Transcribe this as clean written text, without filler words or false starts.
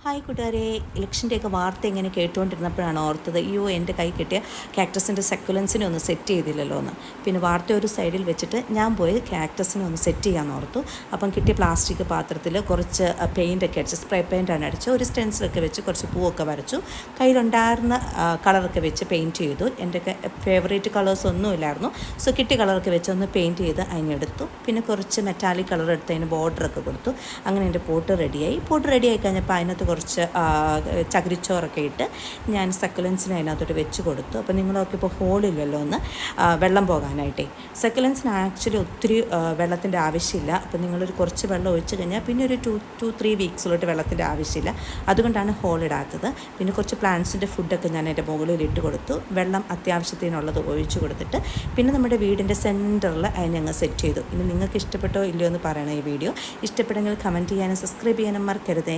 Hi കൂട്ടുകാരെ, ഇലക്ഷൻ്റെയൊക്കെ വാർത്ത ഇങ്ങനെ കേട്ടുകൊണ്ടിരുന്നപ്പോഴാണ് ഓർത്തത്, അയ്യോ എൻ്റെ കൈ കിട്ടിയ കാക്ടസിൻ്റെ സെക്കുലൻസിനെ ഒന്ന് സെറ്റ് ചെയ്തില്ലല്ലോ എന്ന്. പിന്നെ വാർത്ത ഒരു സൈഡിൽ വെച്ചിട്ട് ഞാൻ പോയി കാക്ടസിനെ ഒന്ന് സെറ്റ് ചെയ്യാമെന്ന് ഓർത്തു. അപ്പം കിട്ടിയ പ്ലാസ്റ്റിക് പാത്രത്തിൽ കുറച്ച് പെയിൻ്റൊക്കെ അടിച്ച്, സ്പ്രേ പെയിൻ്റാണ് അടിച്ച്, ഒരു സ്റ്റെൻസിലൊക്കെ വെച്ച് കുറച്ച് പൂവൊക്കെ വരച്ചു. കയ്യിലുണ്ടായിരുന്ന കളറൊക്കെ വെച്ച് പെയിൻറ്റ് ചെയ്തു. എൻ്റെ ഫേവറേറ്റ് കളേഴ്സ് ഒന്നുമില്ലായിരുന്നു. സോ കിട്ടിയ കളറൊക്കെ വെച്ച് ഒന്ന് പെയിൻറ്റ് ചെയ്ത് അതിനെടുത്തു. പിന്നെ കുറച്ച് മെറ്റാലിക് കളർ എടുത്ത് അതിന് ബോർഡറൊക്കെ കൊടുത്തു. അങ്ങനെ എൻ്റെ പോട്ട് റെഡിയായി. പോട്ട് റെഡിയായി കഴിഞ്ഞപ്പോൾ അതിനകത്ത് കുറച്ച് ചകിരിച്ചോറൊക്കെ ഇട്ട് ഞാൻ സക്കുലൻസിനെ അതിനകത്തോട്ട് വെച്ച് കൊടുത്തു. അപ്പോൾ നിങ്ങളൊക്കെ ഇപ്പോൾ ഹോളില്ലല്ലോ ഒന്ന് വെള്ളം പോകാനായിട്ടേ. സക്കുലൻസിന് ആക്ച്വലി ഒത്തിരി വെള്ളത്തിൻ്റെ ആവശ്യമില്ല. അപ്പോൾ നിങ്ങളൊരു കുറച്ച് വെള്ളം ഒഴിച്ച് കഴിഞ്ഞാൽ പിന്നെ ഒരു 2-3 വീക്സിലോട്ട് വെള്ളത്തിൻ്റെ ആവശ്യമില്ല. അതുകൊണ്ടാണ് ഹോളിടാത്തത്. പിന്നെ കുറച്ച് പ്ലാന്റ്സിൻ്റെ ഫുഡൊക്കെ ഞാൻ എൻ്റെ മുകളിൽ ഇട്ട് കൊടുത്തു. വെള്ളം അത്യാവശ്യത്തിനുള്ളത് ഒഴിച്ച് കൊടുത്തിട്ട് പിന്നെ നമ്മുടെ വീടിൻ്റെ സെൻറ്ററിൽ അതിനങ്ങ് സെറ്റ് ചെയ്തു. ഇനി നിങ്ങൾക്ക് ഇഷ്ടപ്പെട്ടോ ഇല്ലയോ എന്ന് പറയണം. ഈ വീഡിയോ ഇഷ്ടപ്പെടുമെങ്കിൽ കമൻറ്റ് ചെയ്യാനും സബ്സ്ക്രൈബ് ചെയ്യാനും മറക്കരുതേ.